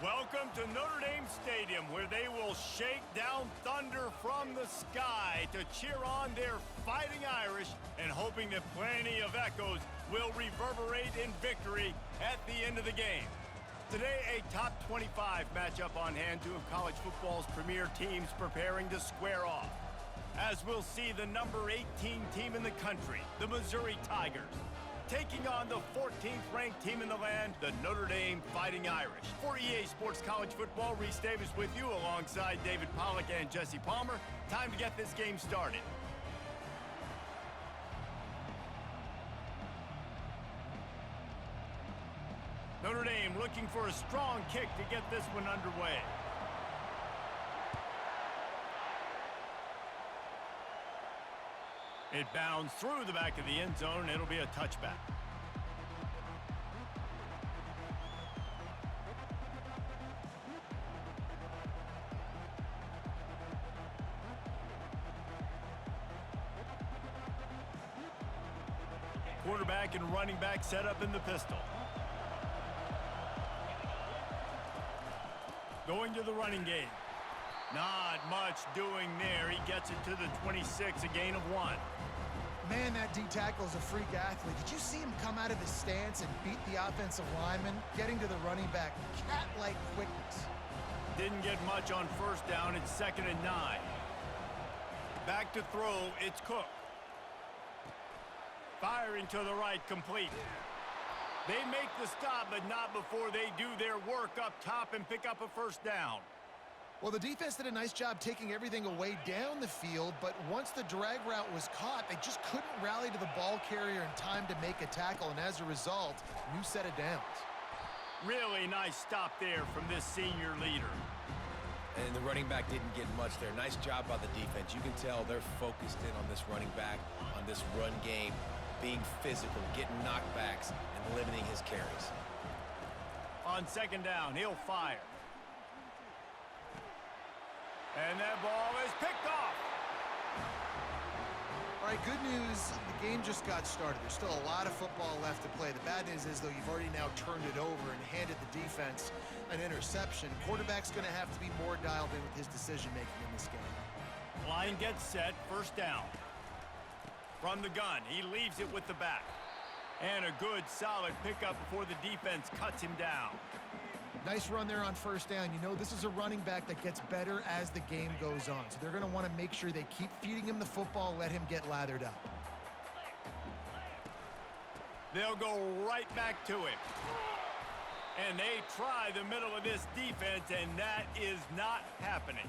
Welcome to Notre Dame Stadium, where they will shake down thunder from the sky to cheer on their Fighting Irish and hoping that plenty of echoes will reverberate in victory at the end of the game. Today, a top 25 matchup on hand, two of college football's premier teams preparing to square off. As we'll see the number 18 team in the country, the Missouri Tigers, taking on the 14th ranked team in the land, the Notre Dame Fighting Irish. For EA Sports College Football, Reese Davis with you alongside David Pollack and Jesse Palmer. Time to get this game started. Notre Dame looking for a strong kick to get this one underway. It bounds through the back of the end zone, and it'll be a touchback. Quarterback and running back set up in the pistol. Going to the running game. Not much doing there. He gets it to the 26, a gain of 1. Man, that D-tackle is a freak athlete. Did you see him come out of his stance and beat the offensive lineman, getting to the running back? Cat-like quickness. Didn't get much on first down. It's 2nd and 9. Back to throw. It's Cook. Firing to the right, complete. They make the stop, but not before they do their work up top and pick up a first down. Well, the defense did a nice job taking everything away down the field, but once the drag route was caught, they just couldn't rally to the ball carrier in time to make a tackle, and as a result, new set of downs. Really nice stop there from this senior leader. And the running back didn't get much there. Nice job by the defense. You can tell they're focused in on this running back, on this run game, being physical, getting knockbacks, and limiting his carries. On 2nd down, he'll fire. And that ball is picked off. All right, good news. The game just got started. There's still a lot of football left to play. The bad news is, though, you've already now turned it over and handed the defense an interception. Quarterback's going to have to be more dialed in with his decision-making in this game. Line gets set, 1st down. From the gun, he leaves it with the back. And a good, solid pickup before the defense cuts him down. Nice run there on 1st down. You know, this is a running back that gets better as the game goes on. So they're going to want to make sure they keep feeding him the football, let him get lathered up. They'll go right back to him. And they try the middle of this defense, and that is not happening.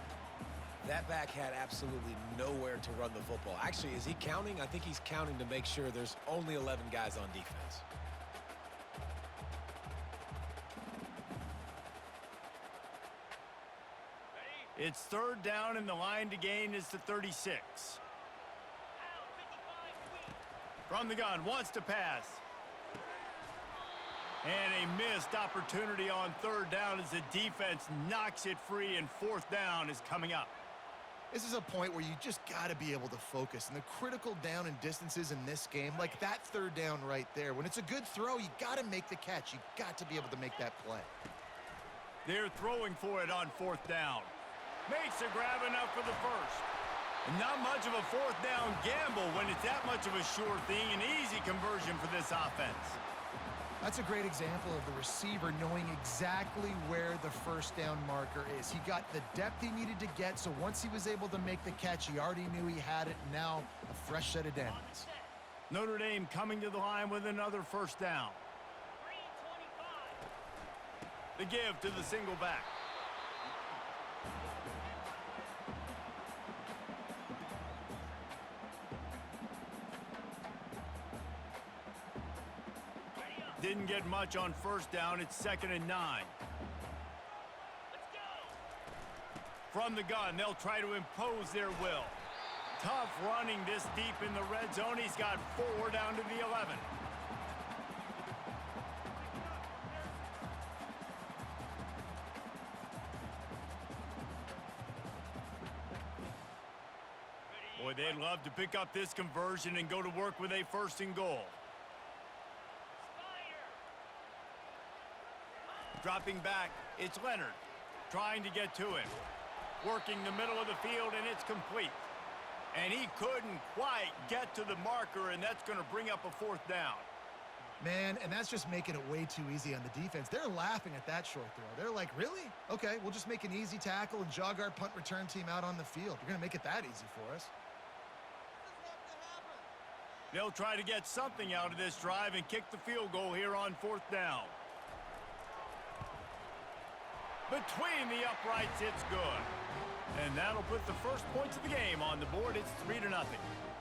That back had absolutely nowhere to run the football. Actually, is he counting? I think he's counting to make sure there's only 11 guys on defense. It's 3rd down, and the line to gain is the 36. From the gun, wants to pass. And a missed opportunity on 3rd down as the defense knocks it free, and 4th down is coming up. This is a point where you just got to be able to focus. And the critical down and distances in this game, like that 3rd down right there, when it's a good throw, you got to make the catch. You got to be able to make that play. They're throwing for it on 4th down. Makes a grab enough for the 1st. Not much of a 4th down gamble when it's that much of a sure thing. An easy conversion for this offense. That's a great example of the receiver knowing exactly where the 1st down marker is. He got the depth he needed to get, so once he was able to make the catch, he already knew he had it. Now, a fresh set of downs. Notre Dame coming to the line with another 1st down. The give to the single back. Didn't get much on 1st down. It's 2nd and 9. From the gun, they'll try to impose their will. Tough running this deep in the red zone. He's got 4 down to the 11. Boy, they'd love to pick up this conversion and go to work with a 1st and goal. Dropping back, it's Leonard. Trying to get to him. Working the middle of the field, and it's complete. And he couldn't quite get to the marker, and that's going to bring up a 4th down. Man, and that's just making it way too easy on the defense. They're laughing at that short throw. They're like, really? Okay, we'll just make an easy tackle and jog our punt return team out on the field. You're going to make it that easy for us. They'll try to get something out of this drive and kick the field goal here on 4th down. Between the uprights, it's good. And that'll put the first points of the game on the board. It's 3-0.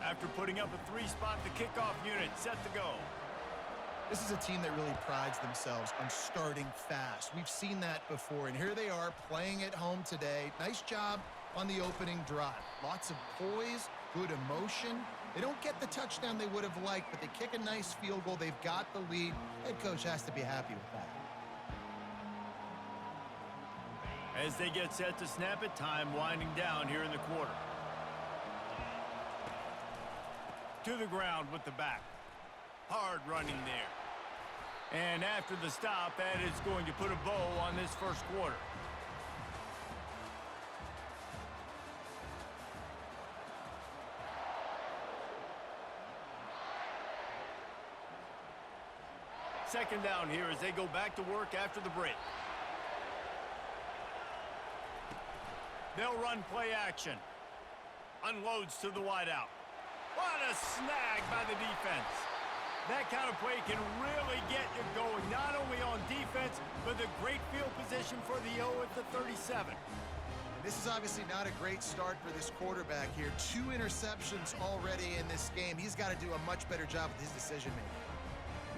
After putting up a 3-spot, the kickoff unit set to go. This is a team that really prides themselves on starting fast. We've seen that before, and here they are playing at home today. Nice job on the opening drive. Lots of poise, good emotion. They don't get the touchdown they would have liked, but they kick a nice field goal. They've got the lead. Head coach has to be happy with that. As they get set to snap it, time winding down here in the quarter. To the ground with the back. Hard running there. And after the stop, that is going to put a bow on this first quarter. Second down here as they go back to work after the break. They'll run play action. Unloads to the wideout. What a snag by the defense. That kind of play can really get you going, not only on defense, but the great field position for the O at the 37. This is obviously not a great start for this quarterback here. 2 interceptions already in this game. He's got to do a much better job with his decision-making.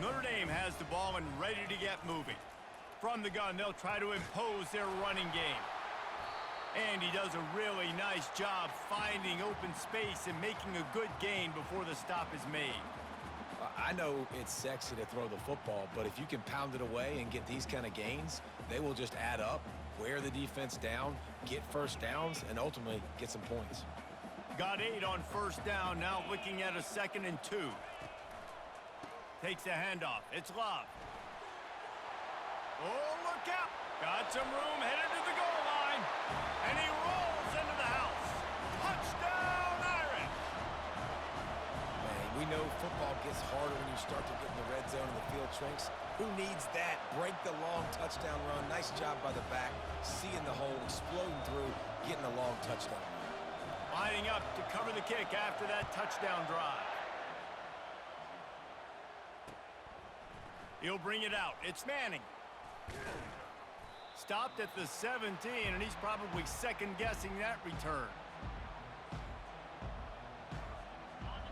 Notre Dame has the ball and ready to get moving. From the gun, they'll try to impose their running game. And he does a really nice job finding open space and making a good gain before the stop is made. I know it's sexy to throw the football, but if you can pound it away and get these kind of gains, they will just add up, wear the defense down, get first downs, and ultimately get some points. Got 8 on first down, now looking at a 2nd and 2. Takes the handoff. It's Love. Oh, look out. Got some room, headed to the goal line. And he rolls into the house. Touchdown, Irish. Man, we know football gets harder when you start to get in the red zone and the field shrinks. Who needs that? Break the long touchdown run. Nice job by the back. Seeing the hole, exploding through, getting a long touchdown run. Lining up to cover the kick after that touchdown drive. He'll bring it out. It's Manning. Stopped at the 17, and he's probably second-guessing that return.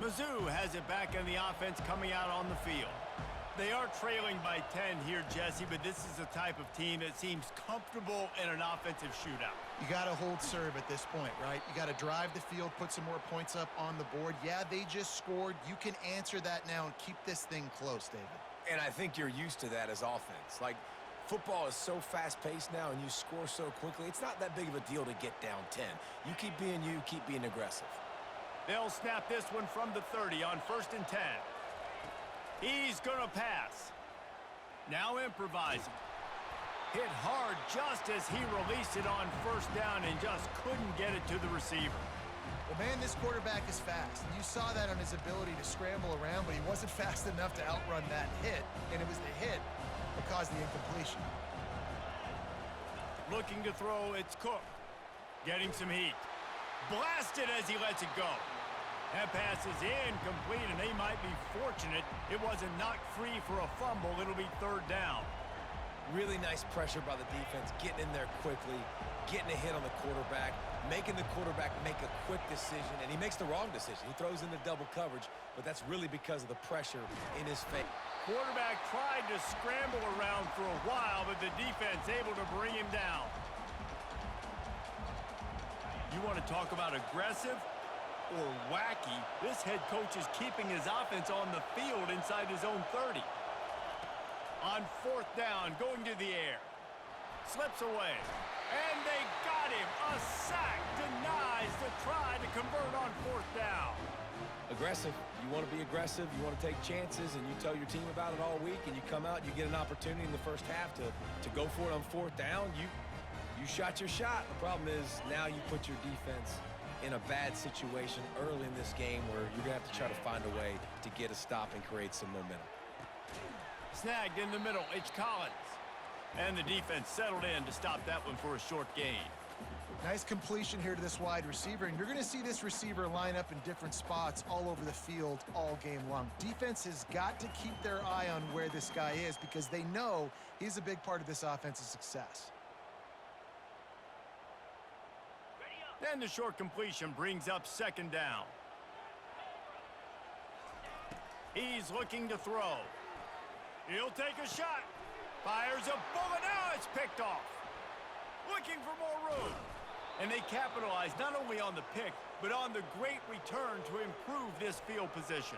Mizzou has it back in the offense coming out on the field. They are trailing by 10 here, Jesse, but this is the type of team that seems comfortable in an offensive shootout. You got to hold serve at this point, right? You got to drive the field, put some more points up on the board. Yeah, they just scored. You can answer that now and keep this thing close, David. And I think you're used to that as offense. Like, football is so fast-paced now and you score so quickly, it's not that big of a deal to get down 10. You keep being aggressive. They'll snap this one from the 30 on 1st and 10. He's going to pass. Now improvising. Hit hard just as he released it on 1st down and just couldn't get it to the receiver. Well, man, this quarterback is fast. And you saw that on his ability to scramble around, but he wasn't fast enough to outrun that hit. And it was the hit that caused the incompletion. Looking to throw, it's Cook. Getting some heat. Blasted as he lets it go. That pass is incomplete, and they might be fortunate it wasn't knocked free for a fumble. It'll be 3rd down. Really nice pressure by the defense, getting in there quickly, getting a hit on the quarterback, making the quarterback make a quick decision, and he makes the wrong decision. He throws into double coverage, but that's really because of the pressure in his face. Quarterback tried to scramble around for a while, but the defense able to bring him down. You want to talk about aggressive or wacky? This head coach is keeping his offense on the field inside his own 30. On 4th down, going to the air. Slips away. And they got him. A sack denied tries to convert on fourth down. Aggressive. You want to be aggressive. You want to take chances, and you tell your team about it all week, and you come out and you get an opportunity in the first half to go for it on fourth down. You shot your shot. The problem is now you put your defense in a bad situation early in this game where you're going to have to try to find a way to get a stop and create some momentum. Snagged in the middle, it's Collins. And the defense settled in to stop that one for a short gain. Nice completion here to this wide receiver, and you're going to see this receiver line up in different spots all over the field all game long. Defense has got to keep their eye on where this guy is because they know he's a big part of this offense's success. Then the short completion brings up second down. He's looking to throw. He'll take a shot. Fires a bullet. Now it's picked off. Looking for more room. And they capitalize not only on the pick, but on the great return to improve this field position.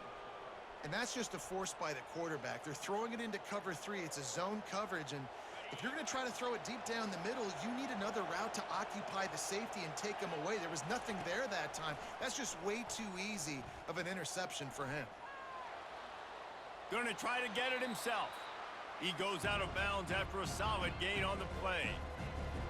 And that's just a force by the quarterback. They're throwing it into cover 3. It's a zone coverage, and if you're going to try to throw it deep down the middle, you need another route to occupy the safety and take him away. There was nothing there that time. That's just way too easy of an interception for him. Going to try to get it himself. He goes out of bounds after a solid gain on the play.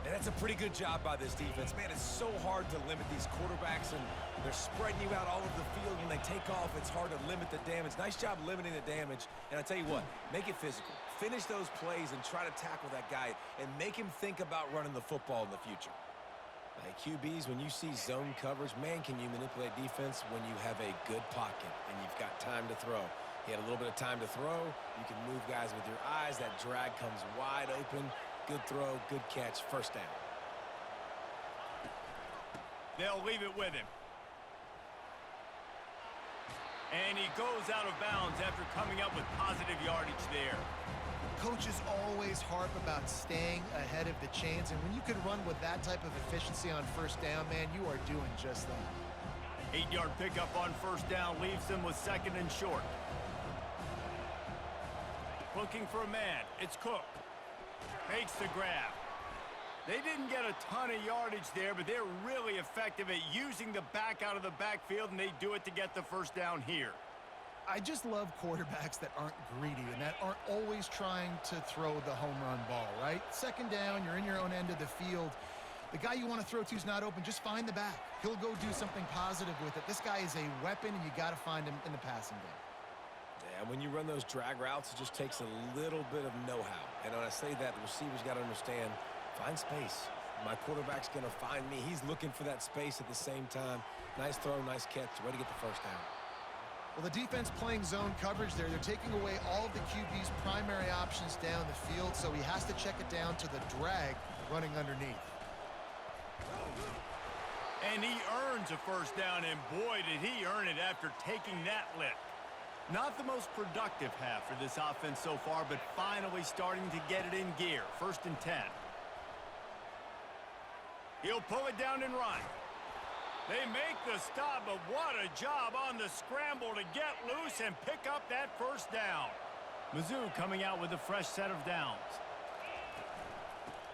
And that's a pretty good job by this defense. Man, it's so hard to limit these quarterbacks, and they're spreading you out all over the field. When they take off, it's hard to limit the damage. Nice job limiting the damage. And I tell you what, make it physical. Finish those plays and try to tackle that guy and make him think about running the football in the future. Like QBs, when you see zone coverage, man, can you manipulate defense when you have a good pocket and you've got time to throw. He had a little bit of time to throw. You can move guys with your eyes. That drag comes wide open. Good throw, good catch, first down. They'll leave it with him. And he goes out of bounds after coming up with positive yardage there. Coaches always harp about staying ahead of the chains, and when you can run with that type of efficiency on first down, man, you are doing just that. 8-yard pickup on first down leaves them with second and short. Looking for a man. It's Cook. Makes the grab. They didn't get a ton of yardage there, but they're really effective at using the back out of the backfield, and they do it to get the first down here. I just love quarterbacks that aren't greedy and that aren't always trying to throw the home run ball, right? Second down, you're in your own end of the field. The guy you want to throw to is not open. Just find the back. He'll go do something positive with it. This guy is a weapon, and you got to find him in the passing game. And when you run those drag routes, it just takes a little bit of know-how. And when I say that, the receiver's got to understand, find space. My quarterback's going to find me. He's looking for that space at the same time. Nice throw, nice catch, way to get the first down. Well, the defense playing zone coverage there. They're taking away all of the QB's primary options down the field, so he has to check it down to the drag running underneath. And he earns a first down, and boy, did he earn it after taking that lick. Not the most productive half for this offense so far, but finally starting to get it in gear. 1st and 10. He'll pull it down and run. They make the stop, but what a job on the scramble to get loose and pick up that first down. Mizzou coming out with a fresh set of downs.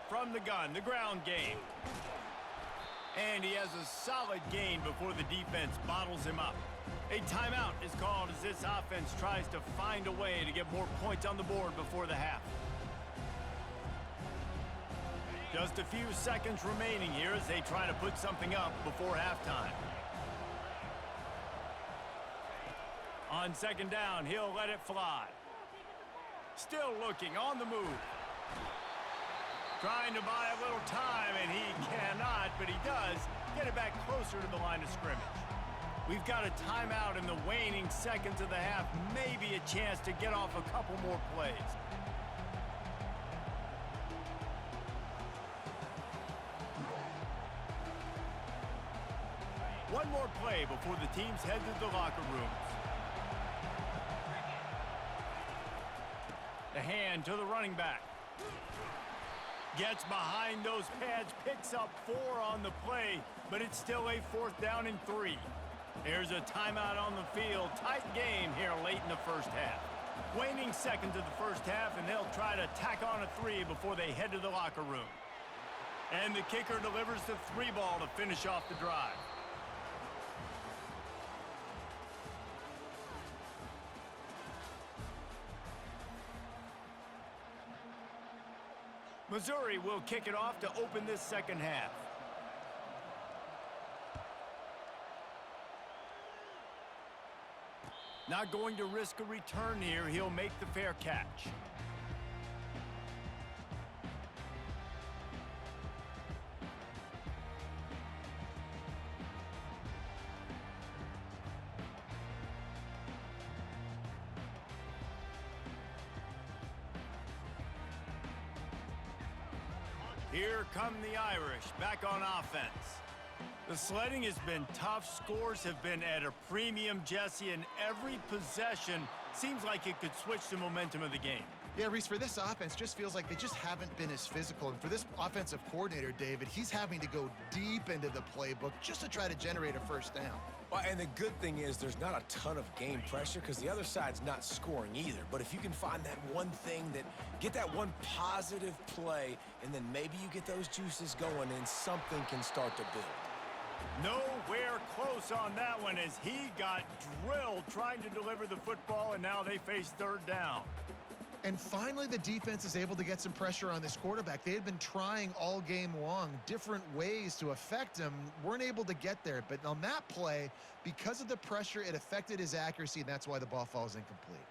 From the gun, the ground game. And he has a solid gain before the defense bottles him up. A timeout is called as this offense tries to find a way to get more points on the board before the half. Just a few seconds remaining here as they try to put something up before halftime. On second down, he'll let it fly. Still looking on the move. Trying to buy a little time, and he cannot, but he does get it back closer to the line of scrimmage. We've got a timeout in the waning seconds of the half, maybe a chance to get off a couple more plays. One more play before the teams head to the locker rooms. The hand to the running back. Gets behind those pads, picks up 4 on the play, but it's still a 4th down and 3. There's a timeout on the field. Tight game here late in the first half. Waning seconds of the first half, and they'll try to tack on a 3 before they head to the locker room. And the kicker delivers the 3 ball to finish off the drive. Missouri will kick it off to open this second half. Not going to risk a return here. He'll make the fair catch. Here come the Irish back on offense. The sledding has been tough. Scores have been at a premium, Jesse, and every possession seems like it could switch the momentum of the game. Yeah, Reese, for this offense, just feels like they just haven't been as physical. And for this offensive coordinator, David, he's having to go deep into the playbook just to try to generate a first down. Well, and the good thing is there's not a ton of game pressure because the other side's not scoring either. But if you can find that one thing get that one positive play, and then maybe you get those juices going and something can start to build. Nowhere close on that one as he got drilled trying to deliver the football, and now they face third down. And finally, the defense is able to get some pressure on this quarterback. They had been trying all game long different ways to affect him, weren't able to get there. But on that play, because of the pressure, it affected his accuracy, and that's why the ball falls incomplete.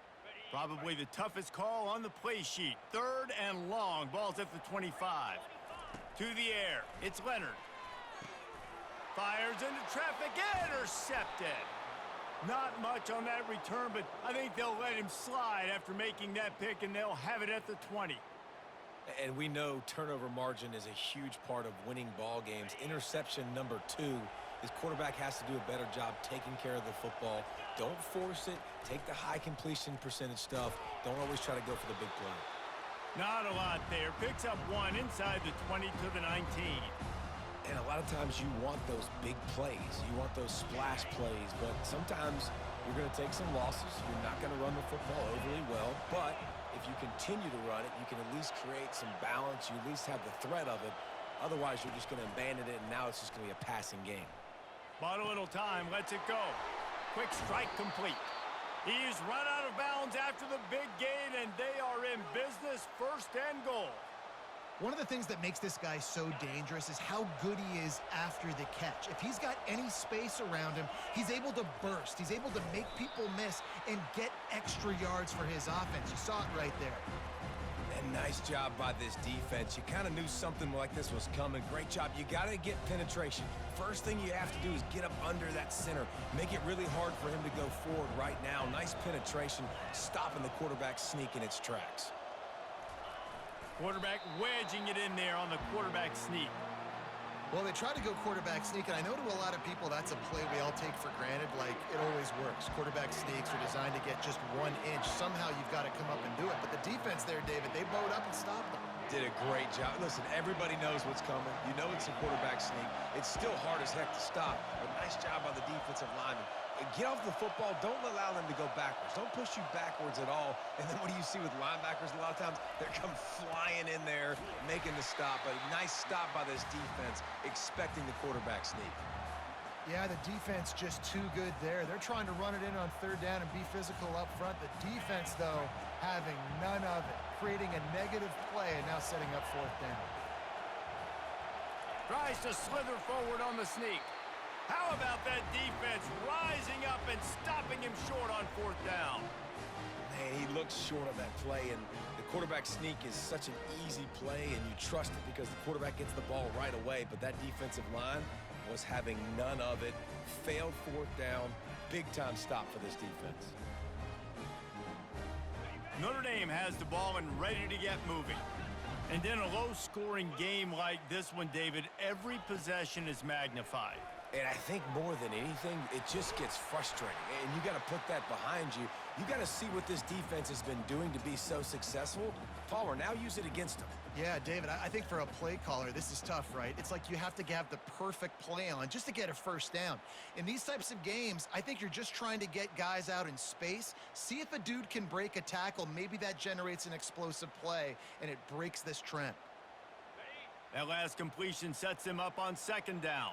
Probably the toughest call on the play sheet. Third and long. Ball's at the 25. To the air. It's Leonard. Fires into traffic. Intercepted. Not much on that return, but I think they'll let him slide after making that pick, and they'll have it at the 20. And we know turnover margin is a huge part of winning ball games. Interception number 2. His quarterback has to do a better job taking care of the football. Don't force it. Take the high completion percentage stuff. Don't always try to go for the big play. Not a lot there. Picks up 1 inside the 20 to the 19. And a lot of times you want those big plays. You want those splash plays. But sometimes you're going to take some losses. You're not going to run the football overly well. But if you continue to run it, you can at least create some balance. You at least have the threat of it. Otherwise, you're just going to abandon it, and now it's just going to be a passing game. Bought a little time, lets it go. Quick strike complete. He's run out of bounds after the big gain, and they are in business, first and goal. One of the things that makes this guy so dangerous is how good he is after the catch. If he's got any space around him, he's able to burst. He's able to make people miss and get extra yards for his offense. You saw it right there. And nice job by this defense. You kind of knew something like this was coming. Great job. You got to get penetration. First thing you have to do is get up under that center. Make it really hard for him to go forward right now. Nice penetration, stopping the quarterback sneak in its tracks. Quarterback wedging it in there on the quarterback sneak. Well, they try to go quarterback sneak, and I know to a lot of people that's a play we all take for granted, like it always works. Quarterback sneaks are designed to get just 1 inch. Somehow you've got to come up and do it. But the defense there, David, they bowed up and stopped them. Did a great job. Listen, everybody knows what's coming. You know it's a quarterback sneak. It's still hard as heck to stop. But nice job by the defensive lineman. Get off the football. Don't allow them to go backwards. Don't push you backwards at all. And then what do you see with linebackers a lot of times? They come flying in there, making the stop. But nice stop by this defense, expecting the quarterback sneak. Yeah, the defense just too good there. They're trying to run it in on third down and be physical up front. The defense, though, having none of it, creating a negative play and now setting up fourth down. Tries to slither forward on the sneak. How about that defense rising up and stopping him short on fourth down? Man, he looks short of that play, and the quarterback sneak is such an easy play, and you trust it because the quarterback gets the ball right away, but that defensive line was having none of it. Failed fourth down. Big-time stop for this defense. Notre Dame has the ball and ready to get moving. And in a low-scoring game like this one, David, every possession is magnified. And I think more than anything, it just gets frustrating. And you got to put that behind you. You got to see what this defense has been doing to be so successful. Palmer, now use it against them. Yeah, David, I think for a play caller, this is tough, right? It's like you have to have the perfect play on just to get a first down. In these types of games, I think you're just trying to get guys out in space, see if a dude can break a tackle. Maybe that generates an explosive play, and it breaks this trend. That last completion sets him up on second down.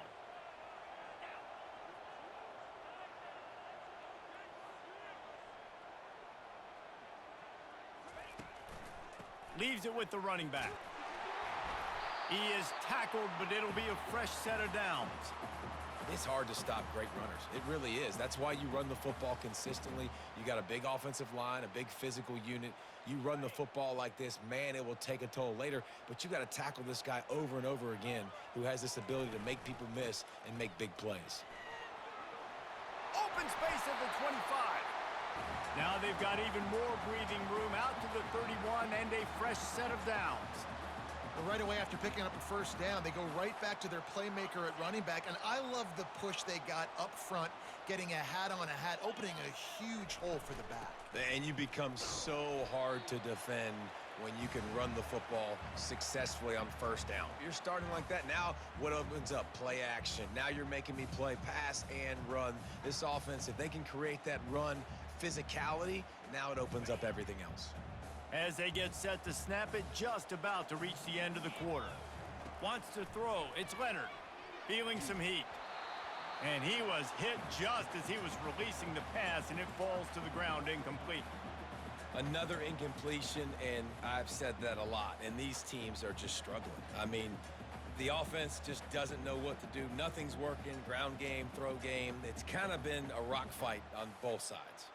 Leaves it with the running back. He is tackled, but it'll be a fresh set of downs. It's hard to stop great runners. It really is. That's why you run the football consistently. You got a big offensive line, a big physical unit. You run the football like this, man, it will take a toll later, but you got to tackle this guy over and over again who has this ability to make people miss and make big plays. Open space at the 25. Now they've got even more breathing room out to the 31 and a fresh set of downs. Well, right away after picking up a first down, they go right back to their playmaker at running back, and I love the push they got up front, getting a hat on a hat, opening a huge hole for the back. And you become so hard to defend when you can run the football successfully on first down. You're starting like that. Now what opens up? Play action. Now you're making me play pass and run. This offense, if they can create that run physicality, now it opens up everything else. As they get set to snap it, just about to reach the end of the quarter. Wants to throw. It's Leonard. Feeling some heat. And he was hit just as he was releasing the pass, and it falls to the ground incomplete. Another incompletion, and I've said that a lot, and these teams are just struggling. I mean, the offense just doesn't know what to do. Nothing's working. Ground game, throw game. It's kind of been a rock fight on both sides.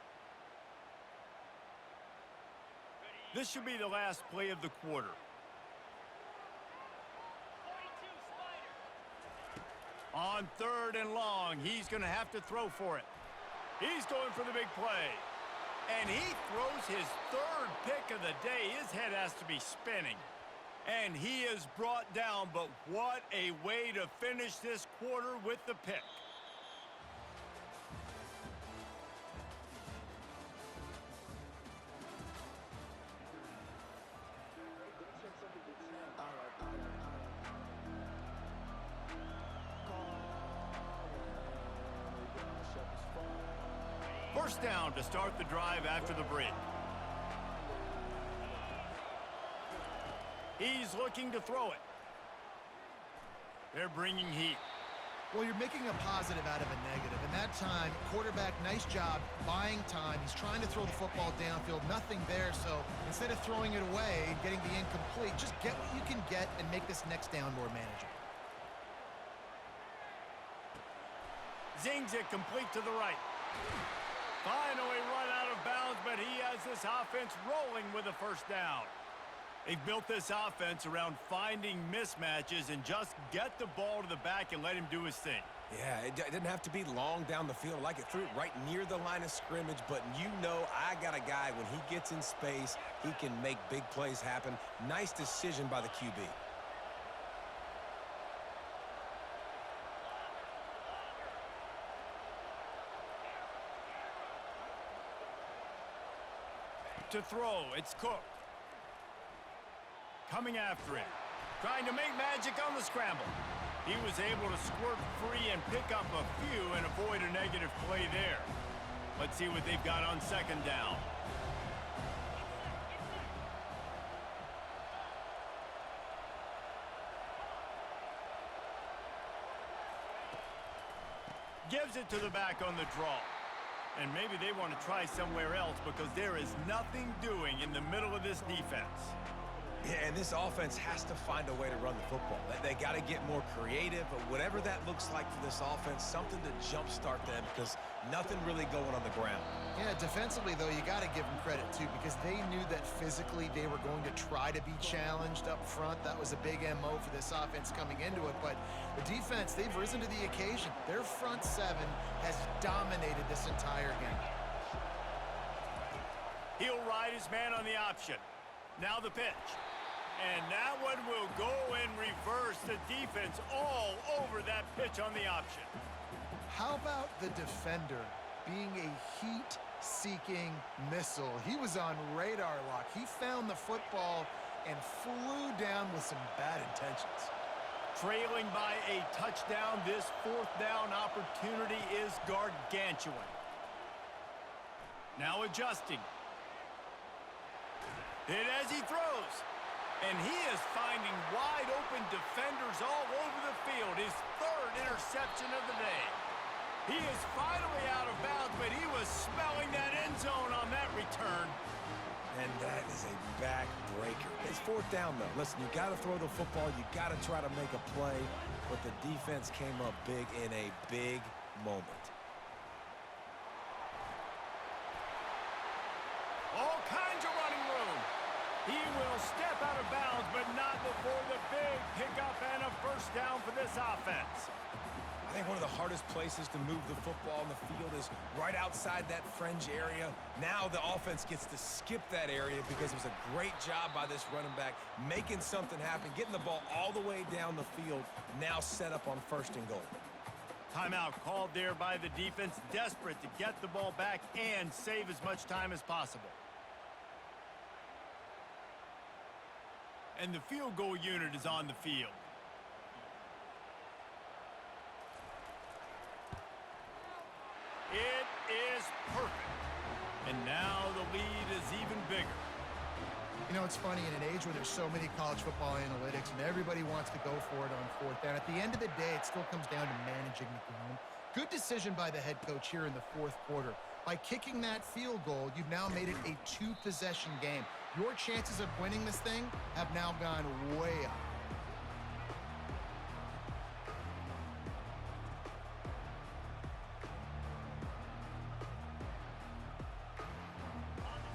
This should be the last play of the quarter. On third and long, he's going to have to throw for it. He's going for the big play. And he throws his third pick of the day. His head has to be spinning. And he is brought down, but what a way to finish this quarter with the pick. First down to start the drive after the break. He's looking to throw it. They're bringing heat. Well, you're making a positive out of a negative. And that time, quarterback, nice job, buying time. He's trying to throw the football downfield. Nothing there, so instead of throwing it away and getting the incomplete, just get what you can get and make this next down more manageable. Zings it complete to the right. Finally run out of bounds, but he has this offense rolling with a first down. They've built this offense around finding mismatches and just get the ball to the back and let him do his thing. Yeah, it didn't have to be long down the field. Like it threw it right near the line of scrimmage, but you know I got a guy, when he gets in space, he can make big plays happen. Nice decision by the QB. To throw, it's Cook. Coming after him. Trying to make magic on the scramble. He was able to squirt free and pick up a few and avoid a negative play there. Let's see what they've got on second down. Gives it to the back on the draw. And maybe they want to try somewhere else because there is nothing doing in the middle of this defense. Yeah, and this offense has to find a way to run the football. They got to get more creative, but whatever that looks like for this offense, something to jumpstart them because nothing really going on the ground. Yeah, defensively, though, you got to give them credit, too, because they knew that physically they were going to try to be challenged up front. That was a big MO for this offense coming into it, but the defense, they've risen to the occasion. Their front seven has dominated this entire game. He'll ride his man on the option. Now the pitch. And that one will go and reverse the defense all over that pitch on the option. How about the defender being a heat-seeking missile? He was on radar lock. He found the football and flew down with some bad intentions. Trailing by a touchdown, this fourth down opportunity is gargantuan. Now adjusting. Hit as he throws. And he is finding wide-open defenders all over the field. His third interception of the day. He is finally out of bounds, but he was smelling that end zone on that return. And that is a backbreaker. It's fourth down, though. Listen, you got to throw the football. You got to try to make a play. But the defense came up big in a big moment. All kinds of running room. He will step out of bounds, but not before the big pickup and a first down for this offense. I think one of the hardest places to move the football on the field is right outside that fringe area. Now the offense gets to skip that area because it was a great job by this running back making something happen, getting the ball all the way down the field, now set up on 1st and goal. Timeout called there by the defense, desperate to get the ball back and save as much time as possible. And the field goal unit is on the field. It is perfect. And now the lead is even bigger. You know, it's funny, in an age where there's so many college football analytics and everybody wants to go for it on 4th down, at the end of the day, it still comes down to managing the game. Good decision by the head coach here in the 4th quarter. By kicking that field goal, you've now made it a 2-possession game. Your chances of winning this thing have now gone way up.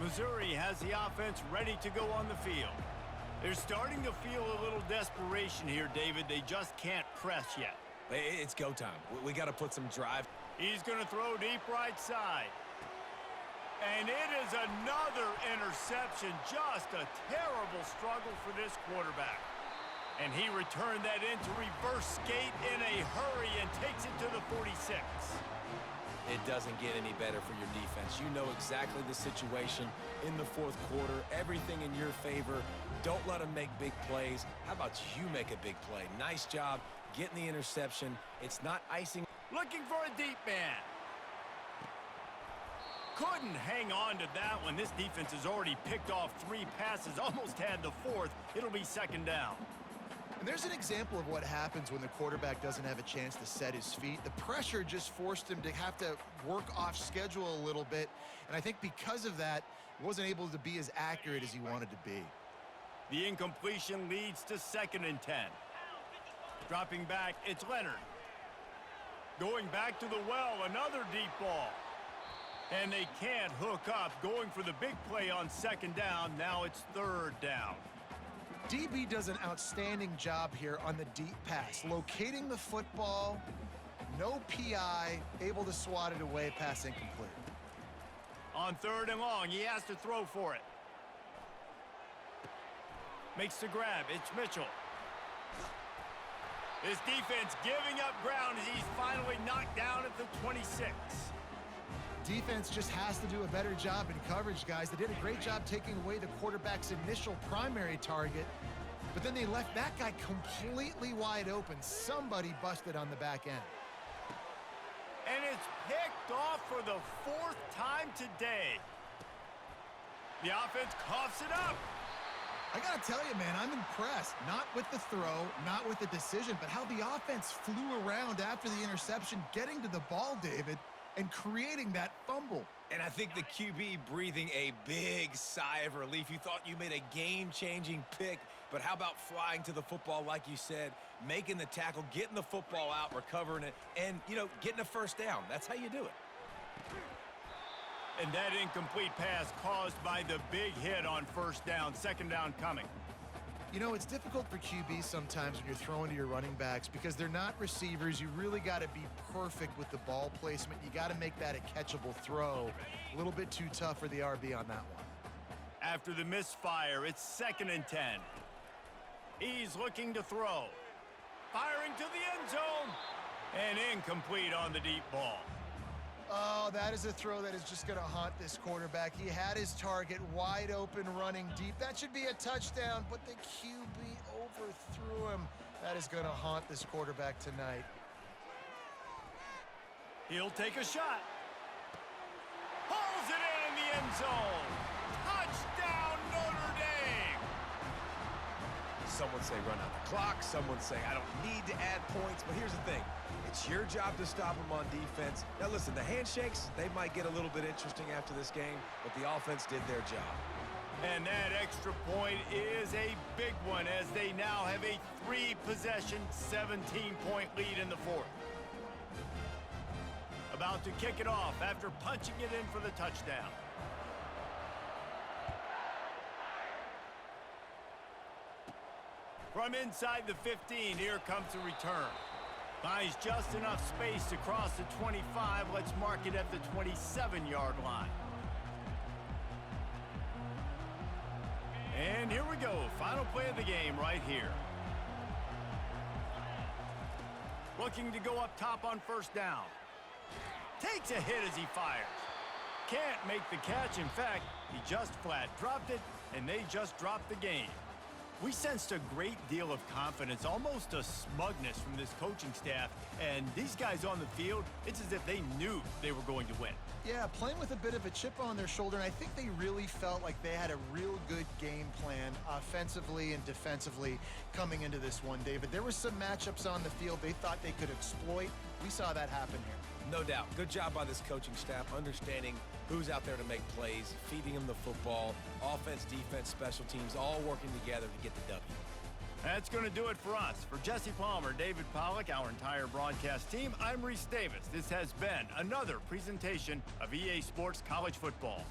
Missouri has the offense ready to go on the field. They're starting to feel a little desperation here, David. They just can't press yet. It's go time. We got to put some drive. He's going to throw deep right side. And it is another interception. Just a terrible struggle for this quarterback. And he returned that into reverse skate in a hurry and takes it to the 46. It doesn't get any better for your defense. You know exactly the situation in the 4th quarter. Everything in your favor. Don't let them make big plays. How about you make a big play? Nice job getting the interception. It's not icing. Looking for a deep man. Couldn't hang on to that one. This defense has already picked off 3 passes, almost had the 4th. It'll be 2nd down. And there's an example of what happens when the quarterback doesn't have a chance to set his feet. The pressure just forced him to have to work off schedule a little bit. And I think because of that, he wasn't able to be as accurate as he wanted to be. The incompletion leads to 2nd and 10. Dropping back, it's Leonard. Going back to the well, another deep ball. And they can't hook up. Going for the big play on 2nd down. Now it's 3rd down. DB does an outstanding job here on the deep pass. Locating the football, no PI, able to swat it away, pass incomplete. On 3rd and long, he has to throw for it. Makes the grab, it's Mitchell. This defense giving up ground as he's finally knocked down at the 26. Defense just has to do a better job in coverage, guys. They did a great job taking away the quarterback's initial primary target, but then they left that guy completely wide open. Somebody busted on the back end. And it's picked off for the 4th time today. The offense coughs it up. I gotta tell you, man, I'm impressed. Not with the throw, not with the decision, but how the offense flew around after the interception, getting to the ball, David, and creating that fumble. And I think the QB breathing a big sigh of relief. You thought you made a game-changing pick, but how about flying to the football, like you said, making the tackle, getting the football out, recovering it, and, you know, getting a 1st down. That's how you do it. And that incomplete pass caused by the big hit on 1st down, 2nd down coming. You know, it's difficult for QBs sometimes when you're throwing to your running backs because they're not receivers. You really got to be perfect with the ball placement. You got to make that a catchable throw. A little bit too tough for the RB on that one. After the misfire, it's 2nd and 10. He's looking to throw. Firing to the end zone. And incomplete on the deep ball. Oh, that is a throw that is just going to haunt this quarterback. He had his target wide open running deep. That should be a touchdown, but the QB overthrew him. That is going to haunt this quarterback tonight. He'll take a shot. Pulls it in the end zone. Touchdown, Notre Dame. Someone say run out the clock. Someone say I don't need to add points. But here's the thing. It's your job to stop them on defense. Now, listen, the handshakes, they might get a little bit interesting after this game, but the offense did their job. And that extra point is a big one as they now have a 3-possession, 17-point lead in the fourth. About to kick it off after punching it in for the touchdown. From inside the 15, here comes the return. Finds just enough space to cross the 25. Let's mark it at the 27-yard line. And here we go. Final play of the game right here. Looking to go up top on first down. Takes a hit as he fires. Can't make the catch. In fact, he just flat dropped it, and they just dropped the game. We sensed a great deal of confidence, almost a smugness from this coaching staff. And these guys on the field, it's as if they knew they were going to win. Yeah, playing with a bit of a chip on their shoulder, and I think they really felt like they had a real good game plan offensively and defensively coming into this one, David. There were some matchups on the field they thought they could exploit. We saw that happen here. No doubt. Good job by this coaching staff, understanding who's out there to make plays, feeding them the football, offense, defense, special teams, all working together to get the W. That's going to do it for us. For Jesse Palmer, David Pollack, our entire broadcast team, I'm Reese Davis. This has been another presentation of EA Sports College Football.